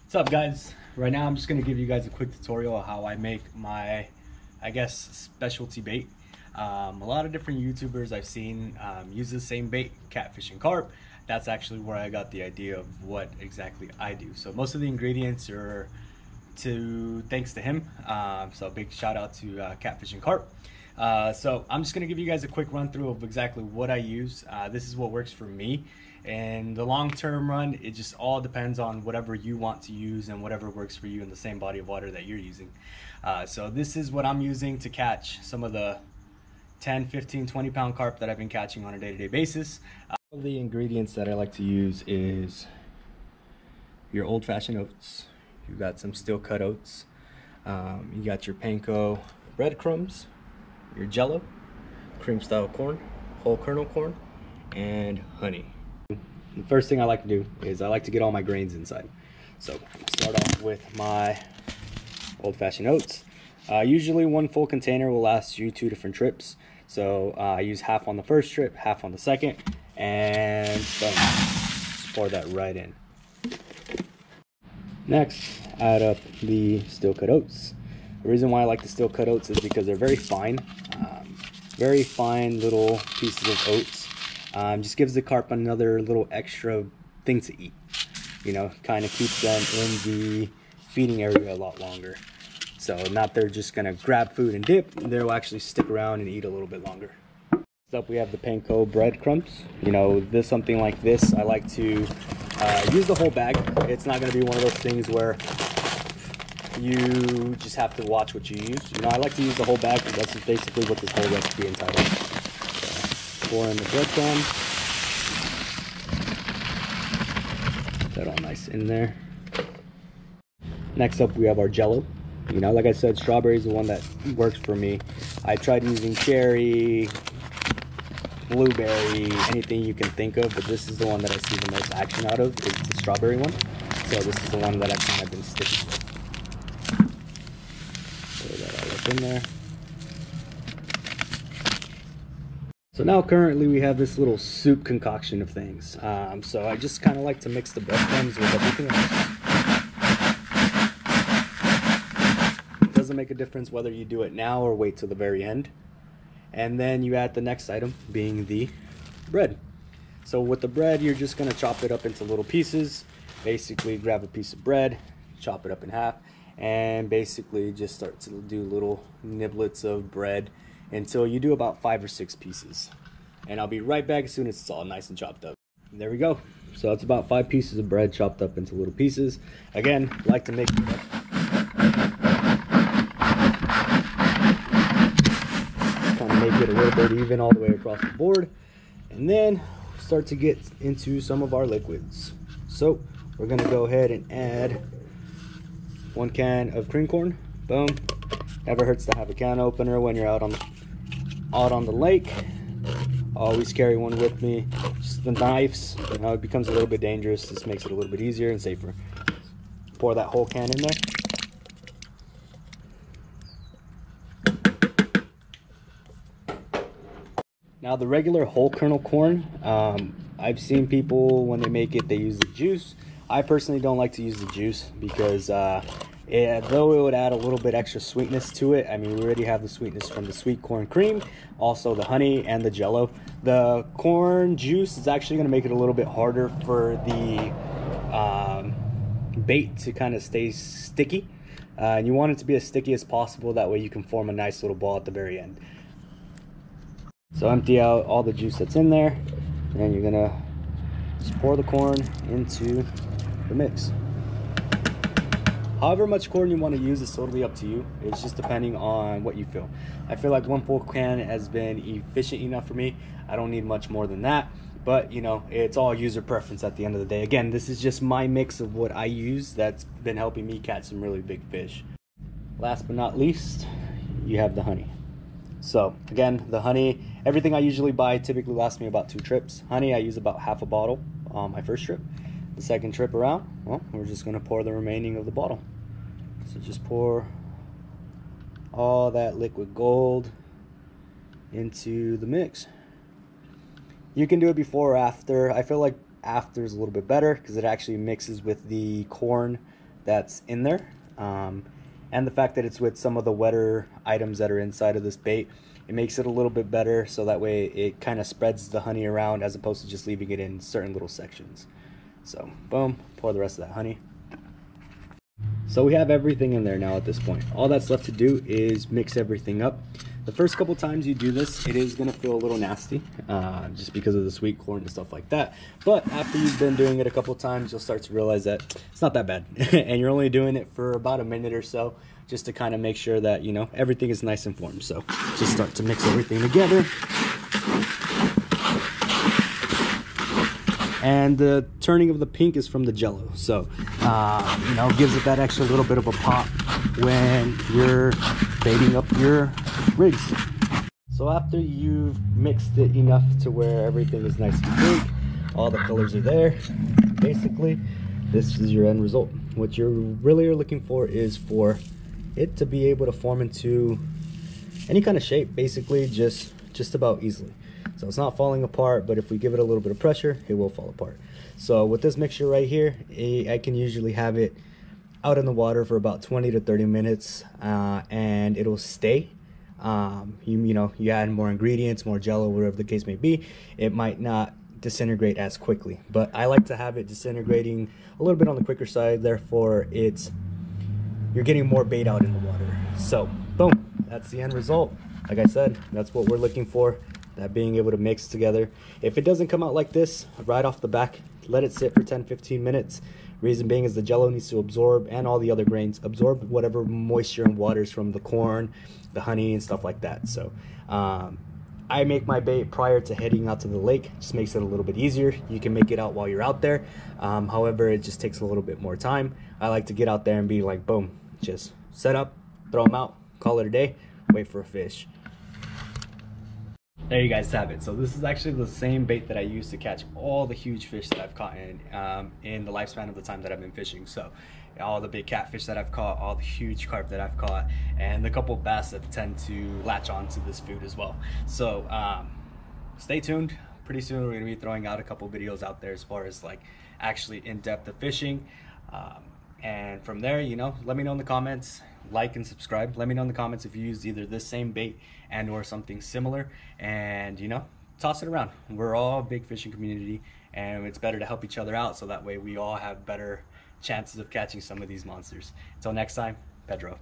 What's up, guys? Right now I'm just going to give you guys a quick tutorial of how I make my, specialty bait. A lot of different YouTubers I've seen use the same bait, catfish and carp. That's actually where I got the idea of what exactly I do. So most of the ingredients are thanks to him. So big shout out to catfish and carp. So I'm just going to give you guys a quick run through of exactly what I use. This is what works for me. And the long-term run, it just all depends on whatever you want to use and whatever works for you in the same body of water that you're using. So this is what I'm using to catch some of the 10, 15, 20 pound carp that I've been catching on a day-to-day basis. One of the ingredients that I like to use is your old-fashioned oats. You got some steel cut oats. You got your panko breadcrumbs, your jello, cream style corn, whole kernel corn, and honey. The first thing I like to do is I like to get all my grains inside. So start off with my old-fashioned oats. Usually one full container will last you 2 different trips. So I use half on the first trip, half on the second, and boom, just pour that right in. Next, add up the steel cut oats. The reason why I like the steel cut oats is because they're very fine little pieces of oats. Just gives the carp another little extra thing to eat. You know, kind of keeps them in the feeding area a lot longer. So not they're just gonna grab food and dip, they'll actually stick around and eat a little bit longer. Next up we have the panko breadcrumbs. You know, something like this, I like to use the whole bag. It's not gonna be one of those things where you just have to watch what you use. You know, I like to use the whole bag because that's basically what this whole recipe entitled. So, pour in the breadcrumbs. Put that all nice in there. Next up we have our jello. You know, like I said, strawberry is the one that works for me. I tried using cherry, blueberry, anything you can think of, but this is the one that I see the most action out of, is the strawberry one. So this is the one that I've kind of been sticking with. Put that all up in there. So now currently we have this little soup concoction of things. So I just kind of like to mix the breadcrumbs with everything else. Doesn't make a difference whether you do it now or wait till the very end. And then you add the next item, being the bread. So with the bread, you're just going to chop it up into little pieces. Basically grab a piece of bread, chop it up in half, and basically just start to do little niblets of bread until you do about 5 or 6 pieces. And I'll be right back as soon as it's all nice and chopped up. And there we go. So that's about 5 pieces of bread chopped up into little pieces. Again, like to make it a little bit even all the way across the board, and then start to get into some of our liquids. So we're gonna go ahead and add 1 can of cream corn. Boom. Never hurts to have a can opener when you're out on the lake. Always carry one with me. Just the knives, you know, it becomes a little bit dangerous. This makes it a little bit easier and safer. Pour that whole can in there. Now the regular whole kernel corn, I've seen people when they make it, they use the juice. I personally don't like to use the juice because though it would add a little bit extra sweetness to it, I mean, we already have the sweetness from the sweet corn cream, also the honey and the jello. The corn juice is actually going to make it a little bit harder for the bait to kind of stay sticky. And you want it to be as sticky as possible, that way you can form a nice little ball at the very end. So empty out all the juice that's in there, and you're gonna just pour the corn into the mix. However much corn you want to use is totally up to you. It's just depending on what you feel. I feel like 1 full can has been efficient enough for me. I don't need much more than that, but you know, it's all user preference at the end of the day. Again, this is just my mix of what I use that's been helping me catch some really big fish. Last but not least, you have the honey. So again, the honey, everything I usually buy typically lasts me about 2 trips. Honey, I use about half a bottle on my first trip. The second trip around, well, we're just gonna pour the remaining of the bottle. So just pour all that liquid gold into the mix. You can do it before or after. I feel like after is a little bit better because it actually mixes with the corn that's in there, and the fact that it's with some of the wetter items that are inside of this bait, it makes it a little bit better, so that way it kind of spreads the honey around as opposed to just leaving it in certain little sections. So boom, pour the rest of that honey. So we have everything in there now at this point. All that's left to do is mix everything up. The first couple times you do this, it is going to feel a little nasty, just because of the sweet corn and stuff like that. But after you've been doing it a couple times, you'll start to realize that it's not that bad. And you're only doing it for about a minute or so, just to kind of make sure that, you know, everything is nice and formed. So just start to mix everything together. And the turning of the pink is from the Jello. So, you know, gives it that extra little bit of a pop when you're baiting up your rigs. So after you've mixed it enough to where everything is nice and pink, all the colors are there, basically, this is your end result. What you're really looking for is for it to be able to form into any kind of shape, basically, just about easily. So it's not falling apart, but if we give it a little bit of pressure, it will fall apart. So with this mixture right here, I can usually have it out in the water for about 20 to 30 minutes, and it'll stay. You know, you add more ingredients, more Jello, whatever the case may be, it might not disintegrate as quickly. But I like to have it disintegrating a little bit on the quicker side, therefore you're getting more bait out in the water. So boom, that's the end result. Like I said, that's what we're looking for, that being able to mix together. If it doesn't come out like this right off the back, let it sit for 10-15 minutes. Reason being is the Jello needs to absorb, and all the other grains absorb whatever moisture and waters from the corn, the honey, and stuff like that. So I make my bait prior to heading out to the lake. Just makes it a little bit easier. You can make it out while you're out there. However, it just takes a little bit more time. I like to get out there and be like, boom, just set up, throw them out, call it a day, wait for a fish. There you guys have it. So this is actually the same bait that I use to catch all the huge fish that I've caught in the lifespan of the time that I've been fishing. So all the big catfish that I've caught, all the huge carp that I've caught, and the couple bass that tend to latch onto this food as well. So stay tuned. Pretty soon we're gonna be throwing out a couple videos out there as far as like actually in-depth of fishing. And from there, you know, let me know in the comments, like and subscribe. Let me know in the comments if you used either this same bait and or something similar, and you know, toss it around. We're all a big fishing community, and it's better to help each other out, so that way we all have better chances of catching some of these monsters. Until next time, Pedro.